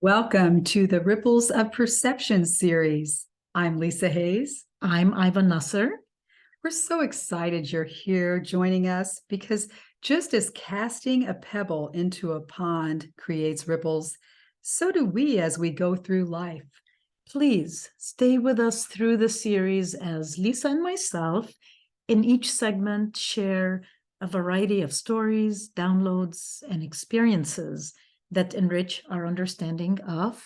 Welcome to the Ripples of Perception series. I'm Lisa Hayes. I'm Iva Nasr. We're so excited you're here joining us because just as casting a pebble into a pond creates ripples, so do we as we go through life. Please stay with us through the series as Lisa and myself, in each segment, share a variety of stories, downloads, and experiences that enrich our understanding of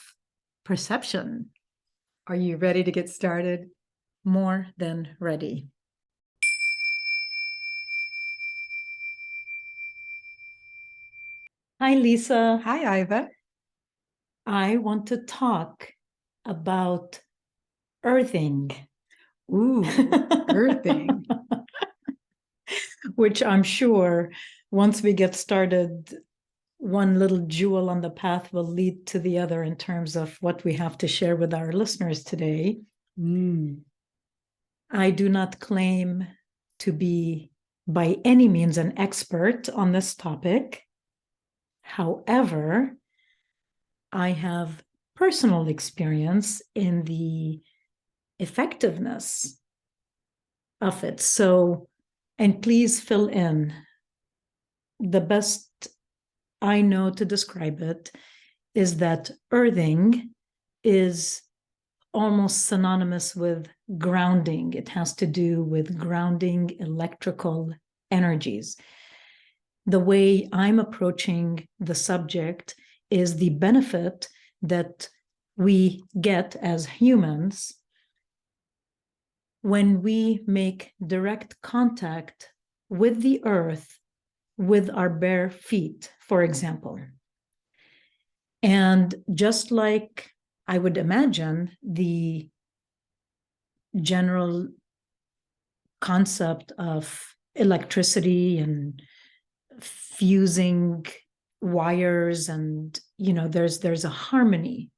perception. Are you ready to get started? More than ready. Hi, Lisa. Hi, Iva. I want to talk about earthing. Ooh, earthing. Which I'm sure once we get started, one little jewel on the path will lead to the other in terms of what we have to share with our listeners today. I do not claim to be by any means an expert on this topic. However, I have personal experience in the effectiveness of it. So, and please fill in. The best I know to describe it is that earthing is almost synonymous with grounding. It has to do with grounding electrical energies. The way I'm approaching the subject is the benefit that we get as humans when we make direct contact with the earth with our bare feet, for example. And just like I would imagine the general concept of electricity and fusing wires, and there's a harmony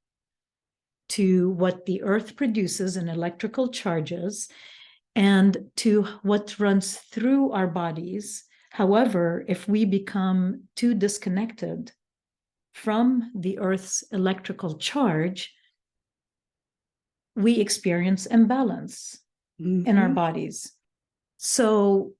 to what the earth produces in electrical charges and to what runs through our bodies. However, if we become too disconnected from the earth's electrical charge, we experience imbalance in our bodies. So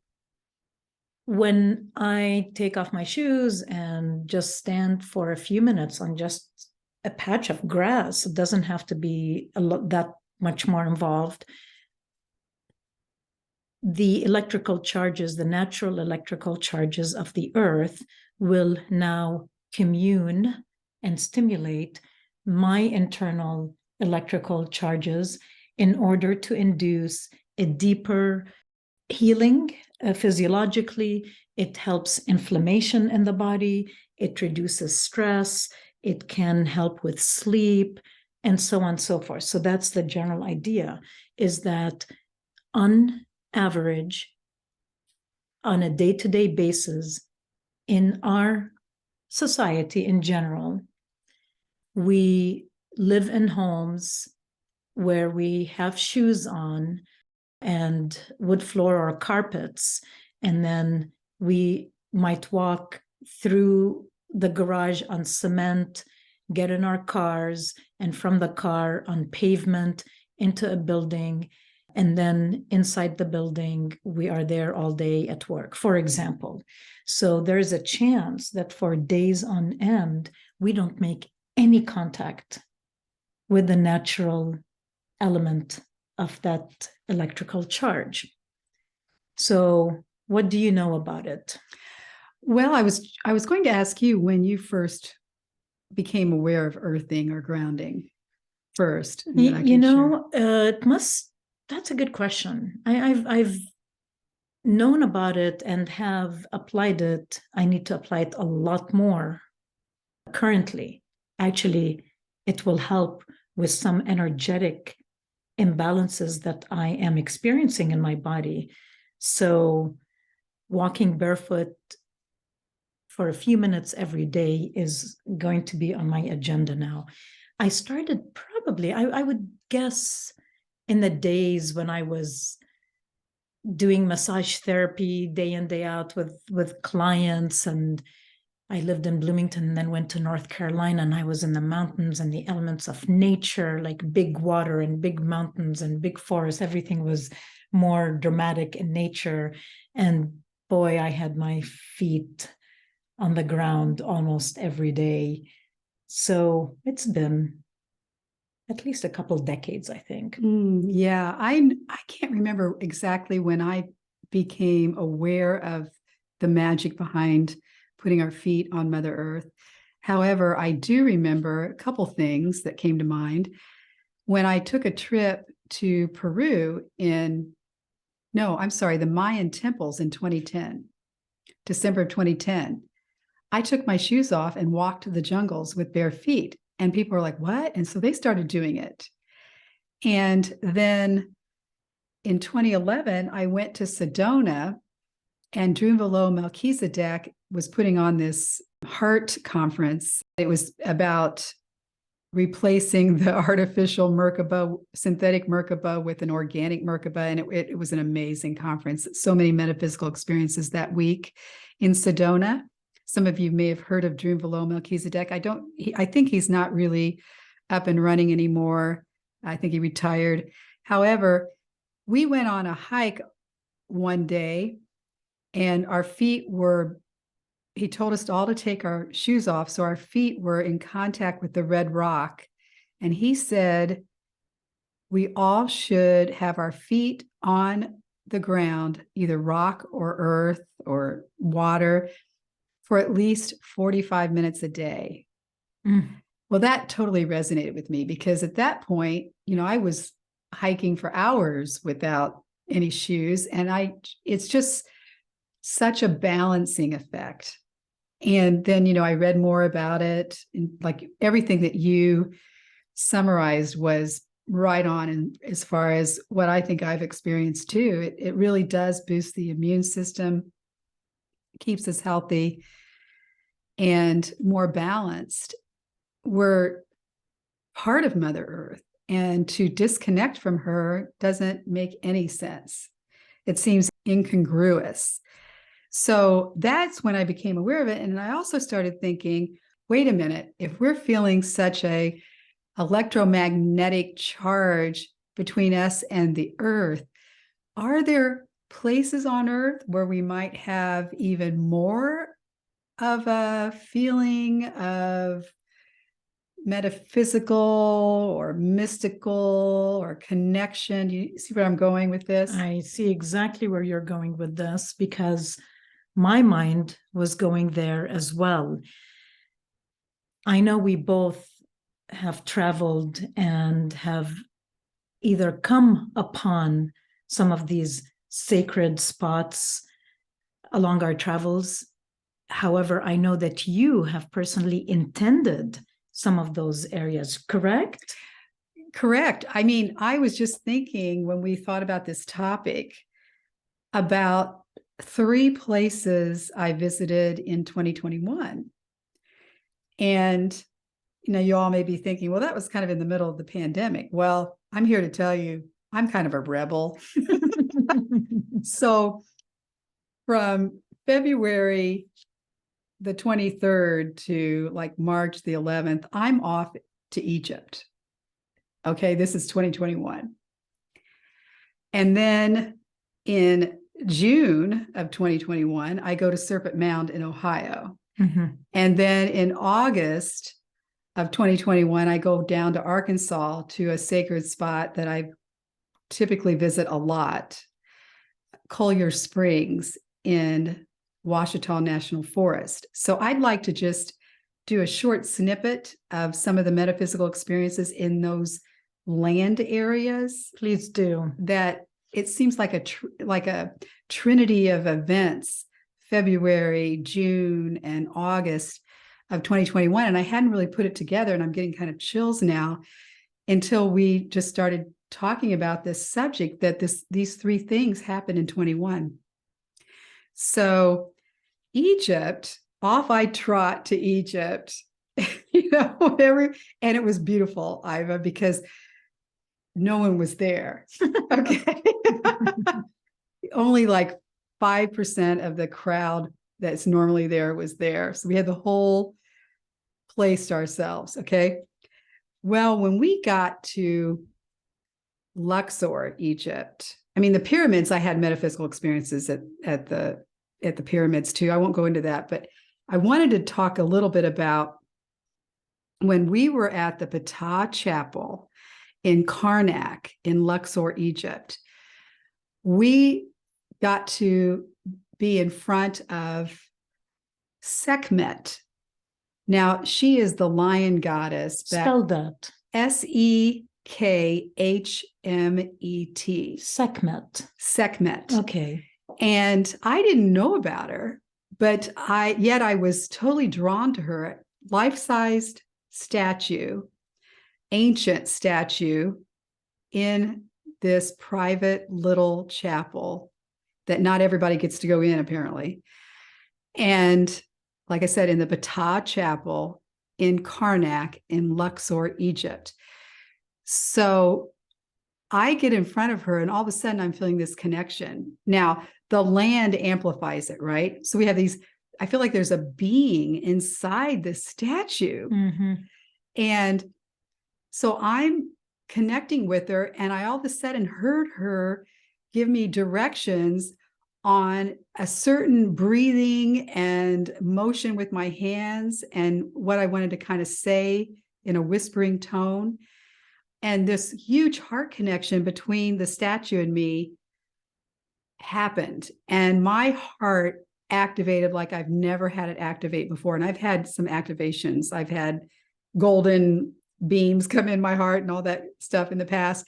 when I take off my shoes and just stand for a few minutes on just a patch of grass, it doesn't have to be that much more involved. The electrical charges, the natural electrical charges of the earth will now commune and stimulate my internal electrical charges in order to induce a deeper healing physiologically. It helps inflammation in the body. It reduces stress. It can help with sleep, and so on and so forth. So that's the general idea, is that on average, on a day-to-day basis, in our society in general, we live in homes where we have shoes on and wood floor or carpets, and then we might walk through the garage on cement, get in our cars, and from the car on pavement into a building, and then inside the building, we are there all day at work, for example. So there's a chance that for days on end, we don't make any contact with the natural element of that electrical charge. So what do you know about it? Well, I was going to ask you when you first became aware of earthing or grounding first. That's a good question. I've known about it and have applied it. I need to apply it a lot more currently. Actually, it will help with some energetic imbalances that I am experiencing in my body. So walking barefoot for a few minutes every day is going to be on my agenda now. I started probably, I would guess, in the days when I was doing massage therapy day in, day out with clients, and I lived in Bloomington and then went to North Carolina, and I was in the mountains and the elements of nature, like big water and big mountains and big forests. Everything was more dramatic in nature. And boy, I had my feet on the ground almost every day. So it's been at least a couple decades, I think. Yeah, I can't remember exactly when I became aware of the magic behind putting our feet on Mother Earth. However, I do remember a couple things that came to mind when I took a trip to Peru the Mayan temples in 2010, December of 2010. I took my shoes off and walked the jungles with bare feet. And people were like, what? And so they started doing it. And then in 2011, I went to Sedona, and Drunvalo Melchizedek was putting on this heart conference. It was about replacing the artificial Merkaba, synthetic Merkaba, with an organic Merkaba. And it was an amazing conference. So many metaphysical experiences that week in Sedona. Some of you may have heard of Drunvalo Melchizedek. I think he's not really up and running anymore. I think he retired. However, we went on a hike one day, and he told us all to take our shoes off. So our feet were in contact with the red rock. And he said, we all should have our feet on the ground, either rock or earth or water, for at least 45 minutes a day. Well, that totally resonated with me, because at that point, I was hiking for hours without any shoes. And it's just such a balancing effect. And then, I read more about it, and like everything that you summarized was right on. And as far as what I think I've experienced too, it really does boost the immune system, keeps us healthy and more balanced. We're part of Mother Earth, and to disconnect from her doesn't make any sense. It seems incongruous. So that's when I became aware of it. And I also started thinking, wait a minute, if we're feeling such a electromagnetic charge between us and the earth, are there places on earth where we might have even more of a feeling of metaphysical or mystical or connection? Do you see where I'm going with this? I see exactly where you're going with this, because my mind was going there as well. I know we both have traveled and have either come upon some of these sacred spots along our travels. However, I know that you have personally intended some of those areas, correct? Correct. I mean, I was just thinking when we thought about this topic about 3 places I visited in 2021. And, you all may be thinking, well, that was kind of in the middle of the pandemic. Well, I'm here to tell you, I'm kind of a rebel. So from February the 23rd to like March the 11th, I'm off to Egypt. Okay, this is 2021. And then in June of 2021, I go to Serpent Mound in Ohio. And then in August of 2021, I go down to Arkansas to a sacred spot that I typically visit a lot, Collier Springs in Ouachita National Forest. So I'd like to just do a short snippet of some of the metaphysical experiences in those land areas. Please do. That it seems like a trinity of events, February, June, and August of 2021. And I hadn't really put it together, and I'm getting kind of chills now until we just started talking about this subject, that these 3 things happened in 21. So Egypt, off I trot to Egypt, whatever. And it was beautiful, Iva, because no one was there. Okay. Only like 5% of the crowd that's normally there was there. So we had the whole place to ourselves. Okay. Well, when we got to Luxor, Egypt, I mean, the pyramids, I had metaphysical experiences at the pyramids too. I won't go into that, but I wanted to talk a little bit about when we were at the Ptah Chapel in Karnak in Luxor, Egypt. We got to be in front of Sekhmet. Now, she is the lion goddess. Spell that. Sekhmet. Sekhmet. Okay. And I didn't know about her, but I was totally drawn to her. Life-sized statue, ancient statue in this private little chapel that not everybody gets to go in, apparently. And like I said, in the Ptah Chapel in Karnak in Luxor, Egypt. So I get in front of her and all of a sudden I'm feeling this connection. Now, the land amplifies it, right? So we have these, I feel like there's a being inside the statue. Mm-hmm. And so I'm connecting with her and I all of a sudden heard her give me directions on a certain breathing and motion with my hands and what I wanted to kind of say in a whispering tone. And this huge heart connection between the statue and me happened. And my heart activated like I've never had it activate before. And I've had some activations. I've had golden beams come in my heart and all that stuff in the past.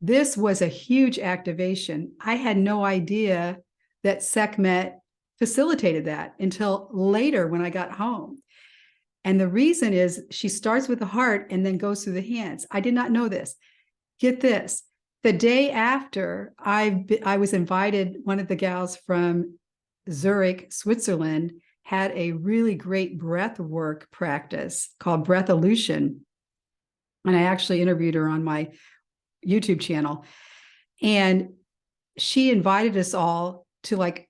This was a huge activation. I had no idea that Sekhmet facilitated that until later when I got home. And the reason is she starts with the heart and then goes through the hands. I did not know this. Get this. The day after, I was invited, one of the gals from Zurich, Switzerland, had a really great breath work practice called Breatholution. And I actually interviewed her on my YouTube channel. And she invited us all to, like,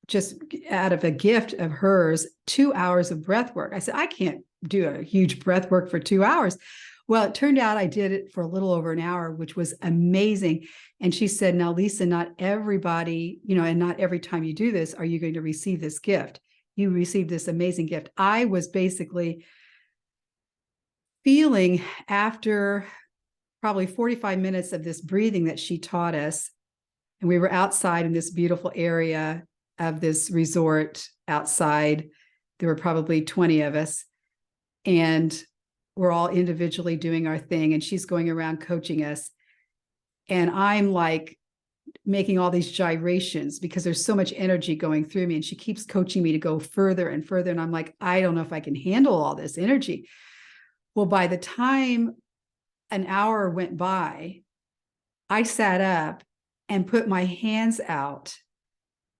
just out of a gift of hers, 2 hours of breath work. I said, I can't do a huge breath work for 2 hours. Well, it turned out I did it for a little over an hour, which was amazing. And she said, now, Lisa, not everybody, and not every time you do this, are you going to receive this gift. You received this amazing gift. I was basically feeling, after probably 45 minutes of this breathing that she taught us, and we were outside in this beautiful area of this resort outside. There were probably 20 of us, and we're all individually doing our thing. And she's going around coaching us. And I'm like making all these gyrations because there's so much energy going through me. And she keeps coaching me to go further and further. And I'm like, I don't know if I can handle all this energy. Well, by the time an hour went by, I sat up and put my hands out,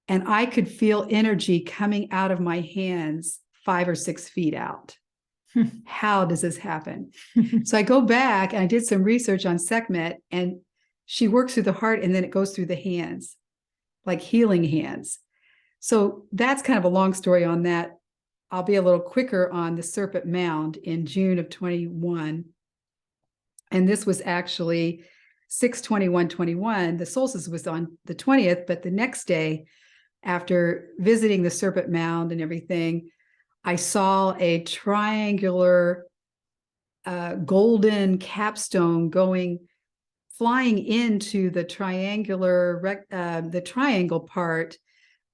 and I could feel energy coming out of my hands 5 or 6 feet out. How does this happen? So I go back and I did some research on Sekhmet, and she works through the heart and then it goes through the hands, like healing hands. So that's kind of a long story on that. I'll be a little quicker on the Serpent Mound in June of 21. And this was actually 6/21/21. The solstice was on the 20th, but the next day, after visiting the Serpent Mound and everything, I saw a triangular golden capstone flying into the the triangle part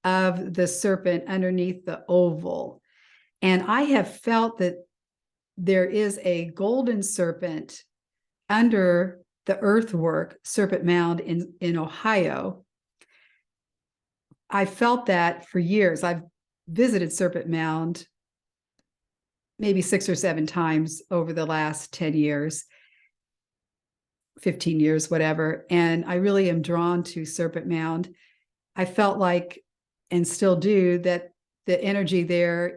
of the serpent underneath the oval. And I have felt that there is a golden serpent under the earthwork Serpent Mound in Ohio. I felt that for years. I've visited Serpent Mound maybe 6 or 7 times over the last 10 years, 15 years, whatever. And I really am drawn to Serpent Mound. I felt like, and still do, that the energy there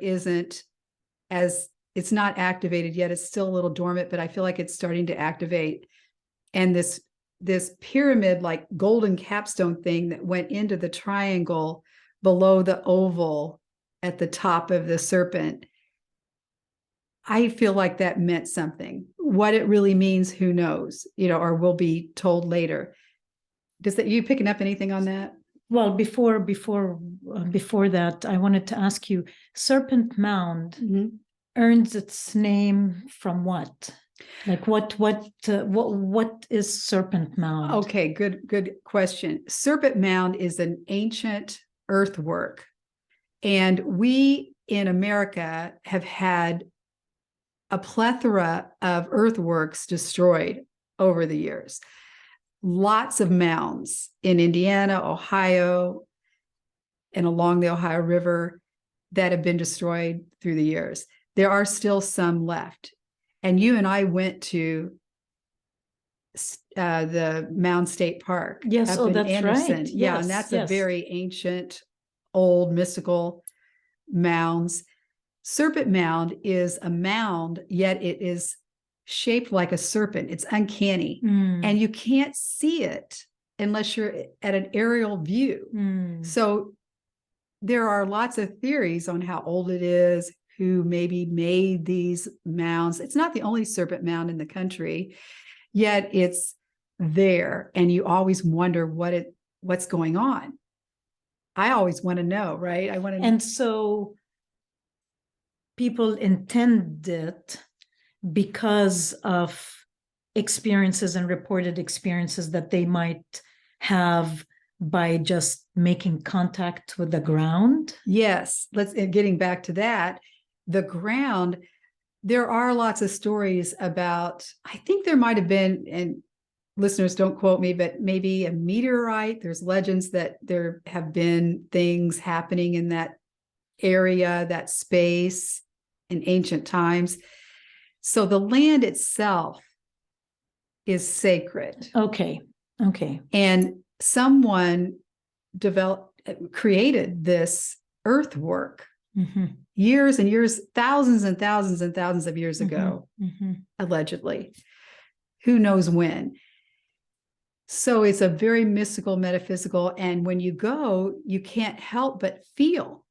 it's not activated yet. It's still a little dormant, but I feel like it's starting to activate. And this pyramid, like golden capstone thing that went into the triangle below the oval at the top of the serpent, I feel like that meant something. What it really means, who knows, or will be told later. Does that, you picking up anything on that? Well, before that, I wanted to ask you, Serpent Mound earns its name from what? Like what is Serpent Mound? Okay, good question. Serpent Mound is an ancient earthwork, and we in America have had a plethora of earthworks destroyed over the years. Lots of mounds in Indiana, Ohio, and along the Ohio River that have been destroyed through the years. There are still some left. And you and I went to the Mound State Park. Yes, up in that's Anderson. right. Yeah, Yes, and that's yes. a very ancient, old, mystical mounds. Serpent Mound is a mound, yet it is shaped like a serpent. It's uncanny. And you can't see it unless you're at an aerial view. So there are lots of theories on how old it is, who maybe made these mounds. It's not the only serpent mound in the country, yet it's there. And you always wonder what's going on. I always want to know, right? I want to. And so people intend it because of experiences and reported experiences that they might have by just making contact with the ground. Yes, getting back to that, the ground, there are lots of stories about, I think there might have been, and listeners don't quote me, but maybe a meteorite. There's legends that there have been things happening in that area, that space in ancient times. So the land itself is sacred. Okay. And someone created this earthwork years and years, thousands and thousands and thousands of years ago, allegedly. Who knows when? So it's a very mystical, metaphysical, and when you go, you can't help but feel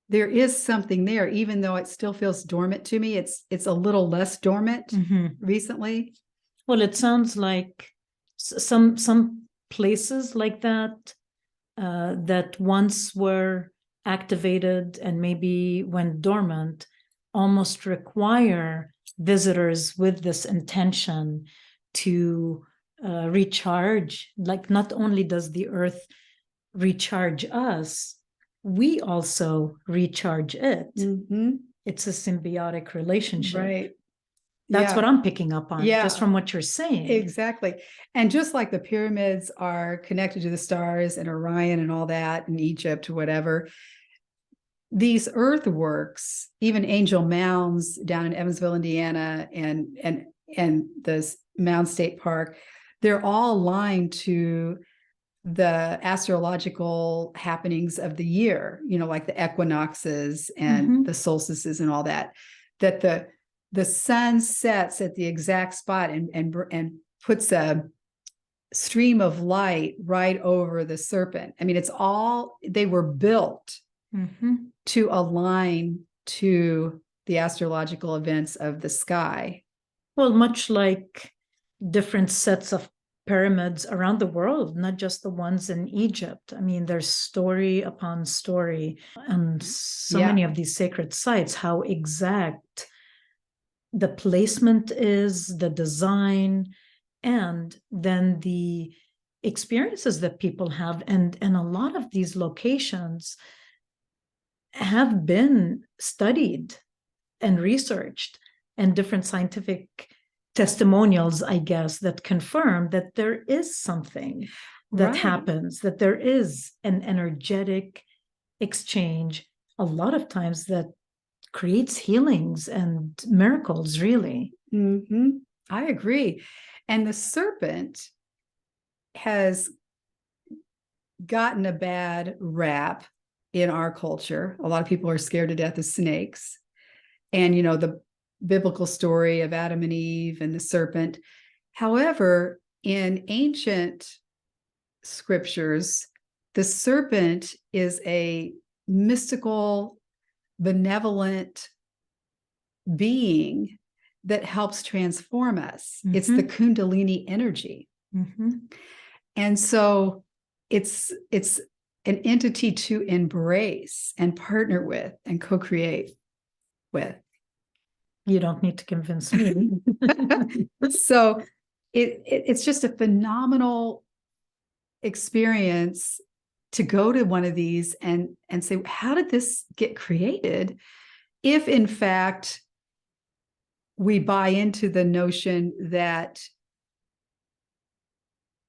there is something there, even though it still feels dormant to me. It's a little less dormant recently. Well, it sounds like some places like that that once were activated and maybe went dormant almost require visitors with this intention to recharge. Like, not only does the earth recharge us, we also recharge it. It's a symbiotic relationship. Right. That's what I'm picking up on, just from what you're saying. Exactly. And just like the pyramids are connected to the stars and Orion and all that in Egypt, whatever, these earthworks, even Angel Mounds down in Evansville, Indiana, and the Mound State Park, they're all aligned to the astrological happenings of the year, like the equinoxes and the solstices and all that, that the sun sets at the exact spot and puts a stream of light right over the serpent. I mean, they were built to align to the astrological events of the sky. Well, much like different sets of pyramids around the world, not just the ones in Egypt. I mean, there's story upon story and so many of these sacred sites, how exact the placement is, the design, and then the experiences that people have. And a lot of these locations have been studied and researched, and different scientific testimonials, I guess, that confirm that there is something that happens, that there is an energetic exchange a lot of times that creates healings and miracles, really. I agree. And the serpent has gotten a bad rap in our culture. A lot of people are scared to death of snakes. And, the biblical story of Adam and Eve and the serpent. However, in ancient scriptures, the serpent is a mystical benevolent being that helps transform us. It's the Kundalini energy. And so it's an entity to embrace and partner with and co-create with. You don't need to convince me. So it's just a phenomenal experience to go to one of these and say, how did this get created? If in fact we buy into the notion that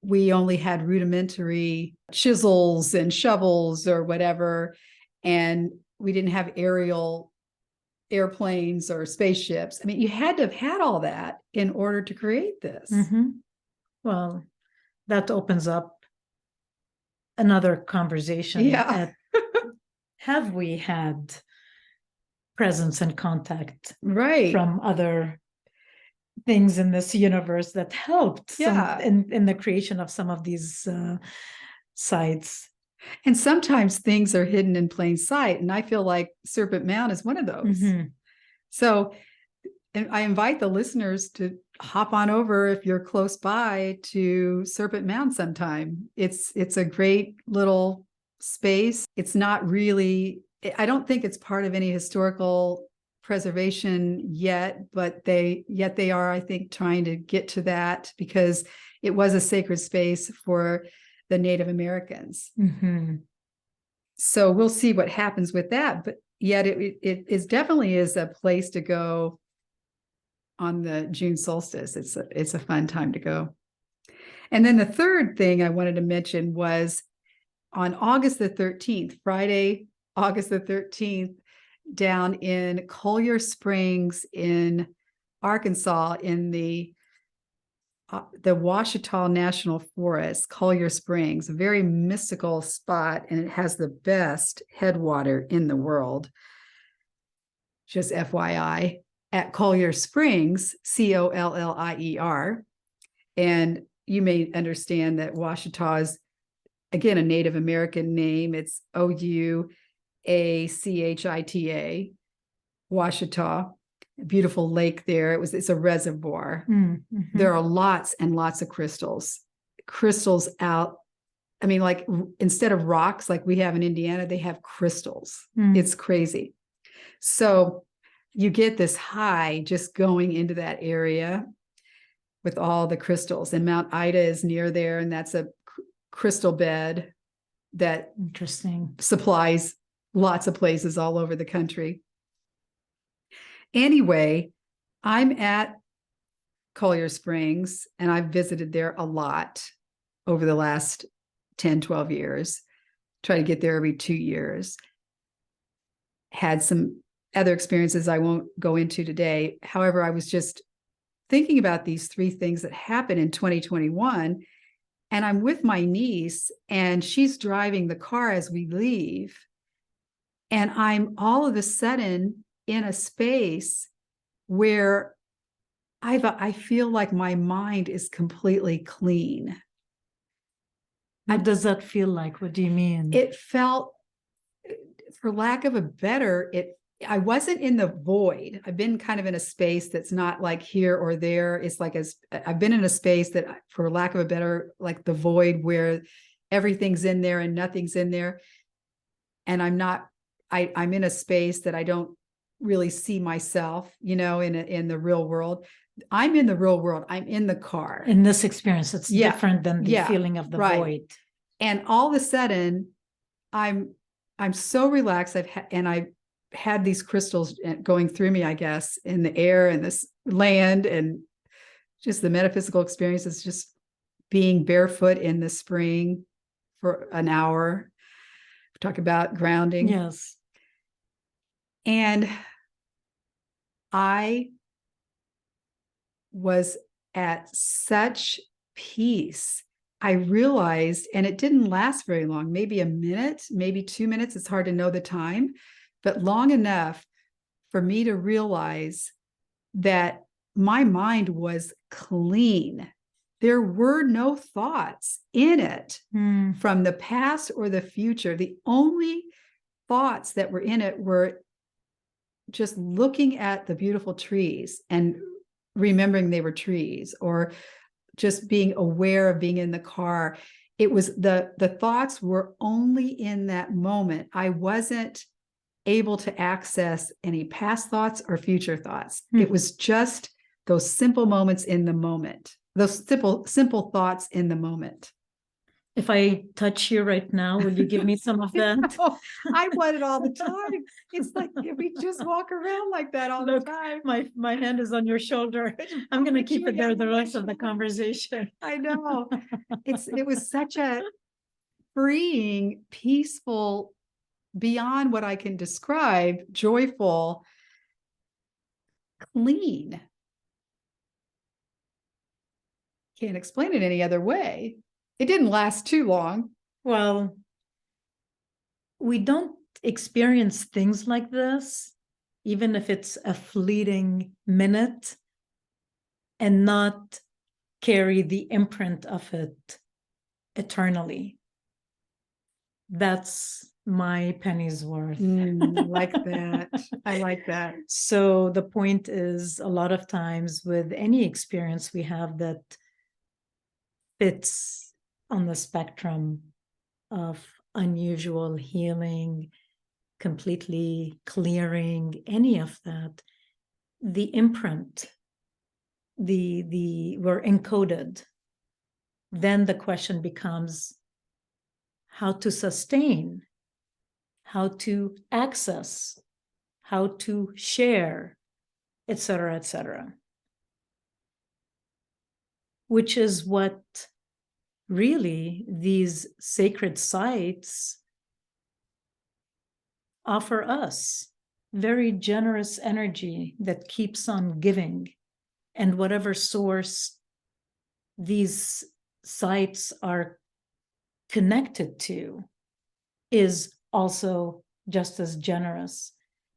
we only had rudimentary chisels and shovels or whatever, and we didn't have airplanes or spaceships. I mean, you had to have had all that in order to create this. Well, that opens up another conversation. Yeah. Have we had presence and contact right from other things in this universe that helped in the creation of some of these sites? And sometimes things are hidden in plain sight. And I feel like Serpent Mound is one of those. So and I invite the listeners to hop on over if you're close by to Serpent Mound sometime. It's a great little space. It's not really, I don't think it's part of any historical preservation yet, but they are, I think, trying to get to that because it was a sacred space for the Native Americans. So we'll see what happens with that. But yet it is definitely is a place to go on the June solstice. It's a fun time to go. And then the third thing I wanted to mention was on August the 13th, Friday, August the 13th, down in Collier Springs in Arkansas in the Ouachita National Forest, Collier Springs, a very mystical spot, and it has the best headwater in the world. Just FYI, at Collier Springs, Collier. And you may understand that Ouachita is, again, a Native American name. It's Ouachita, Ouachita. Beautiful lake there. It's a reservoir. There are lots and lots of crystals out. I mean, like instead of rocks like we have in Indiana, they have crystals. It's crazy. So you get this high just going into that area with all the crystals, and Mount Ida is near there, and that's a crystal bed that supplies lots of places all over the country. Anyway, I'm at Collier Springs, and I've visited there a lot over the last 10, 12 years. Try to get there every 2 years. Had some other experiences I won't go into today. However, I was just thinking about these three things that happened in 2021, and I'm with my niece, and she's driving the car as we leave, and I'm all of a sudden in a space where I feel like my mind is completely clean. What does that feel like? What do you mean? It felt, for lack of a better, I wasn't in the void. I've been kind of in a space that's not like here or there. It's like I've been in a space that, for lack of a better, like the void where everything's in there and nothing's in there. And I'm in a space that I don't really see myself, in the real world. I'm in the real world. I'm in the car. In this experience, it's different than the feeling of the void. And all of a sudden, I'm so relaxed. I've had these crystals going through me, I guess, in the air and this land, and just the metaphysical experiences, just being barefoot in the spring for an hour. Talk about grounding. Yes. And I was at such peace. I realized, and it didn't last very long, maybe a minute, maybe 2 minutes. It's hard to know the time, but long enough for me to realize that my mind was clean. There were no thoughts in it from the past or the future. The only thoughts that were in it were just looking at the beautiful trees and remembering they were trees, or just being aware of being in the car. It was the thoughts were only in that moment. I wasn't able to access any past thoughts or future thoughts. It was just those simple moments in the moment, those simple thoughts in the moment. If I touch you right now, will you give me some of that? No, I want it all the time. It's like if we just walk around like that all Look, the time. my hand is on your shoulder. I'm going to keep it there the rest of the conversation. I know. It was such a freeing, peaceful, beyond what I can describe, joyful, clean. Can't explain it any other way. It didn't last too long. Well, we don't experience things like this, even if it's a fleeting minute, and not carry the imprint of it eternally. That's my penny's worth. I like that. I like that. So the point is, a lot of times with any experience we have that fits on the spectrum of unusual healing, completely clearing, any of that, the imprint, we're encoded. Then the question becomes how to sustain, how to access, how to share, etc., etc. Which is what really these sacred sites offer us. Very generous energy that keeps on giving. And whatever source these sites are connected to is also just as generous.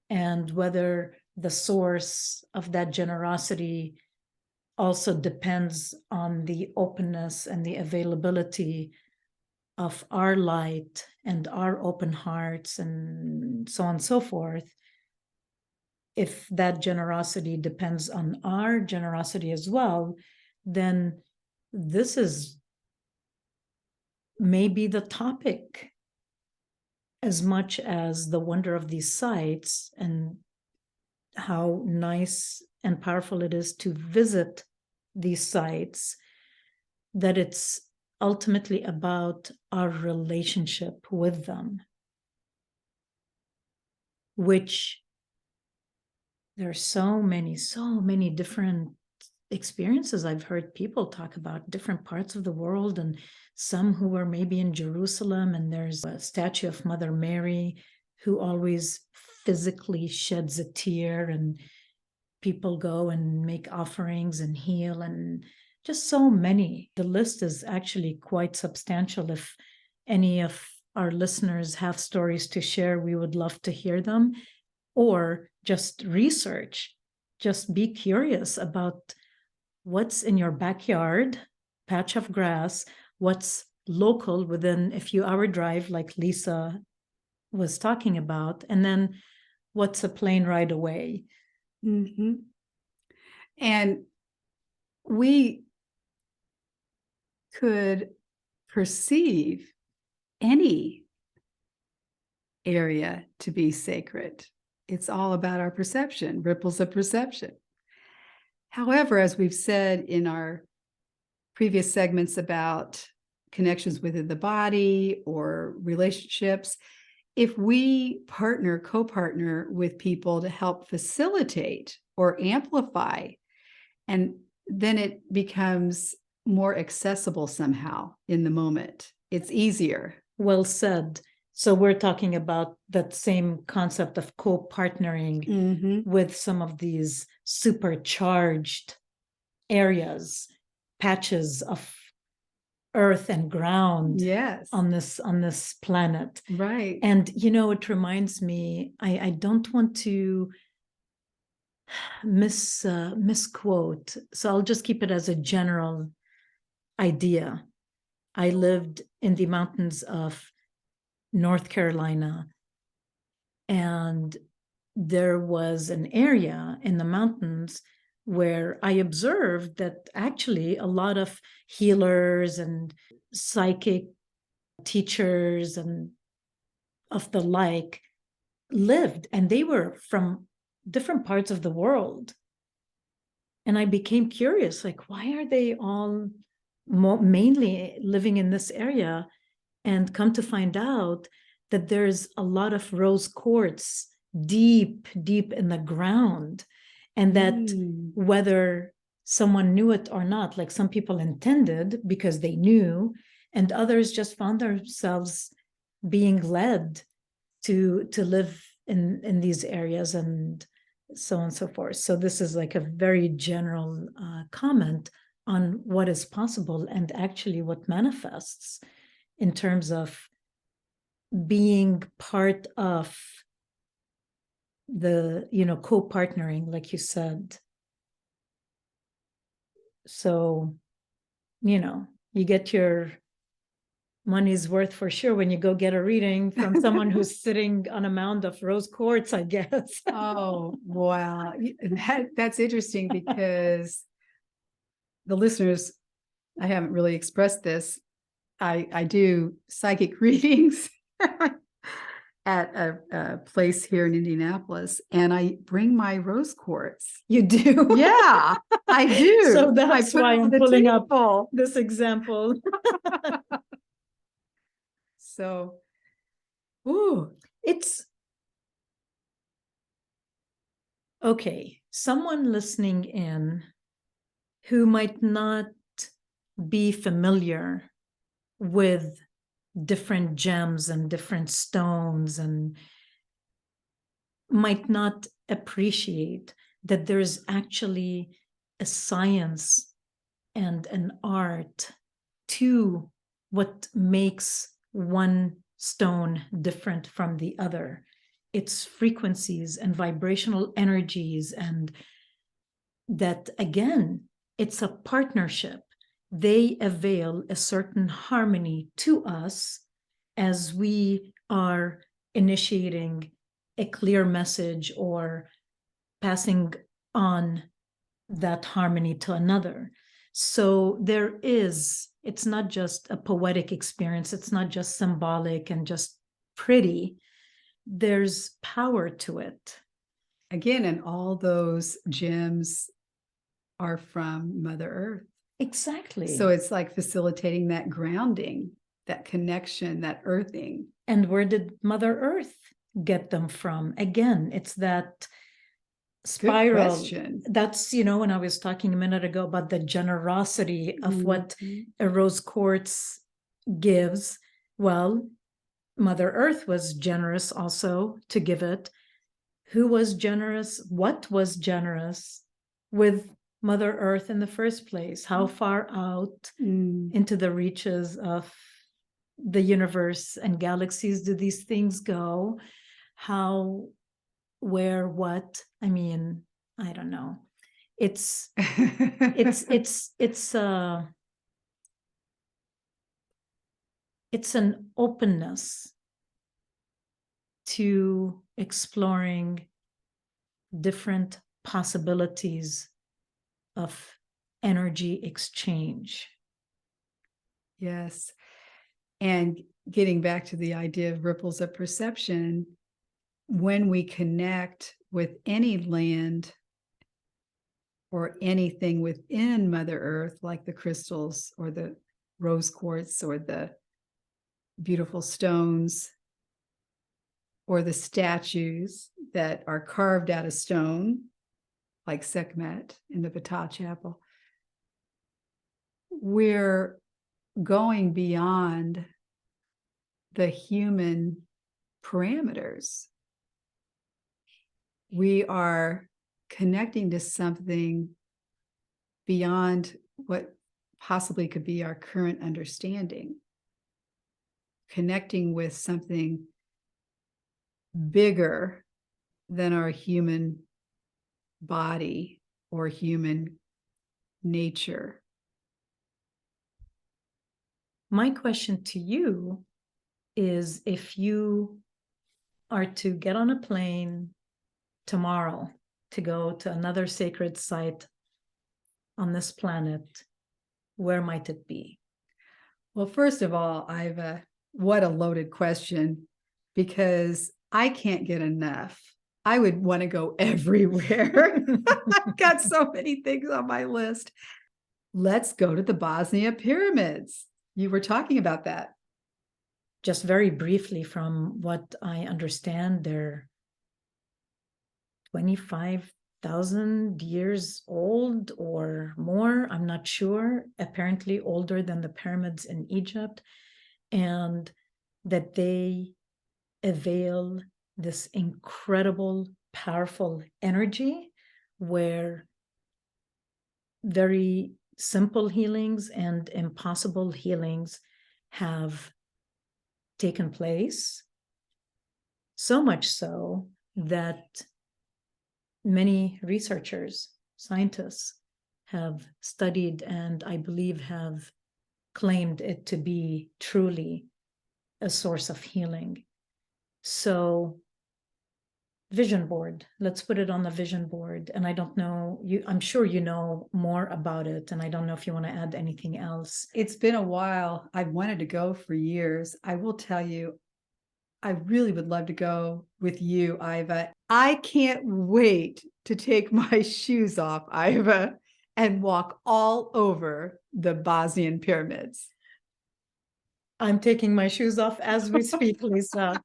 And whether the source of that generosity also depends on the openness and the availability of our light and our open hearts and so on and so forth. If that generosity depends on our generosity as well, then this is maybe the topic as much as the wonder of these sites and how nice and powerful it is to visit these sites, that it's ultimately about our relationship with them, which there are so many different experiences. I've heard people talk about different parts of the world, and some who were maybe in Jerusalem, and there's a statue of Mother Mary who always physically sheds a tear, and people go and make offerings and heal, and just so many. The list is actually quite substantial. If any of our listeners have stories to share, we would love to hear them. Or just research, just be curious about what's in your backyard, patch of grass, what's local within a few hour drive, like Lisa was talking about, and then what's a plane ride away. Mm-hmm. And we could perceive any area to be sacred. It's all about our perception, ripples of perception. However, as we've said in our previous segments about connections within the body or relationships, if we co-partner with people to help facilitate or amplify, and then it becomes more accessible somehow in the moment. It's easier. Well said. So we're talking about that same concept of co-partnering with some of these supercharged areas, patches of earth and ground, yes, on this planet. Right. And it reminds me, I don't want to misquote, so I'll just keep it as a general idea. I lived in the mountains of North Carolina, and there was an area in the mountains where I observed that actually a lot of healers and psychic teachers and of the like lived, and they were from different parts of the world. And I became curious, like, why are they all mainly living in this area? And come to find out that there's a lot of rose quartz deep, deep in the ground. And that whether someone knew it or not, like some people intended because they knew, and others just found themselves being led to live in these areas, and so on and so forth. So this is like a very general comment on what is possible and actually what manifests in terms of being part of the, co-partnering, like you said. So, you get your money's worth for sure when you go get a reading from someone who's sitting on a mound of rose quartz, I guess. Oh, wow. That's interesting because the listeners, I haven't really expressed this. I do psychic readings at a place here in Indianapolis, and I bring my rose quartz. You do? Yeah, I do. So that's why I'm pulling up this example. So, ooh, it's okay. Someone listening in who might not be familiar with different gems and different stones and might not appreciate that there's actually a science and an art to what makes one stone different from the other. Its frequencies and vibrational energies, and that again, it's a partnership. They avail a certain harmony to us as we are initiating a clear message or passing on that harmony to another. So it's not just a poetic experience, it's not just symbolic and just pretty. There's power to it. Again, and all those gems are from Mother Earth. Exactly. So it's like facilitating that grounding, that connection, that earthing. And where did Mother Earth get them from? Again, it's that spiral. That's, when I was talking a minute ago about the generosity of what a rose quartz gives. Well, Mother Earth was generous also to give it. Who was generous? What was generous with Mother Earth in the first place? How far out into the reaches of the universe and galaxies do these things go? How, where, what? I mean, I don't know. It's an openness to exploring different possibilities of energy exchange. Yes. And getting back to the idea of ripples of perception, when we connect with any land or anything within Mother Earth, like the crystals or the rose quartz or the beautiful stones or the statues that are carved out of stone, like Sekhmet in the Ptah Chapel, we're going beyond the human parameters. We are connecting to something beyond what possibly could be our current understanding, connecting with something bigger than our human body or human nature. My question to you is, if you are to get on a plane tomorrow to go to another sacred site on this planet, where might it be? Well, first of all, Iva, what a loaded question, because I can't get enough. I would want to go everywhere. I've got so many things on my list. Let's go to the Bosnia pyramids. You were talking about that. Just very briefly, from what I understand, they're 25,000 years old or more. I'm not sure. Apparently older than the pyramids in Egypt, and that they avail this incredible, powerful energy where very simple healings and impossible healings have taken place. So much so that many researchers, scientists have studied and I believe have claimed it to be truly a source of healing. So vision board, let's put it on the vision board. And I don't know, I'm sure you know more about it, and I don't know if you want to add anything else. It's been a while. I've wanted to go for years. I will tell you, I really would love to go with you, Iva. I can't wait to take my shoes off, Iva, and walk all over the Bosnian pyramids. I'm taking my shoes off as we speak, Lisa.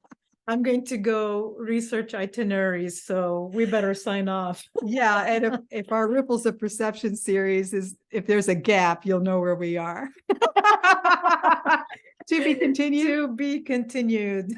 I'm going to go research itineraries, so we better sign off. Yeah, and if our Ripples of Perception series is, if there's a gap, you'll know where we are. To be continued. To be continued.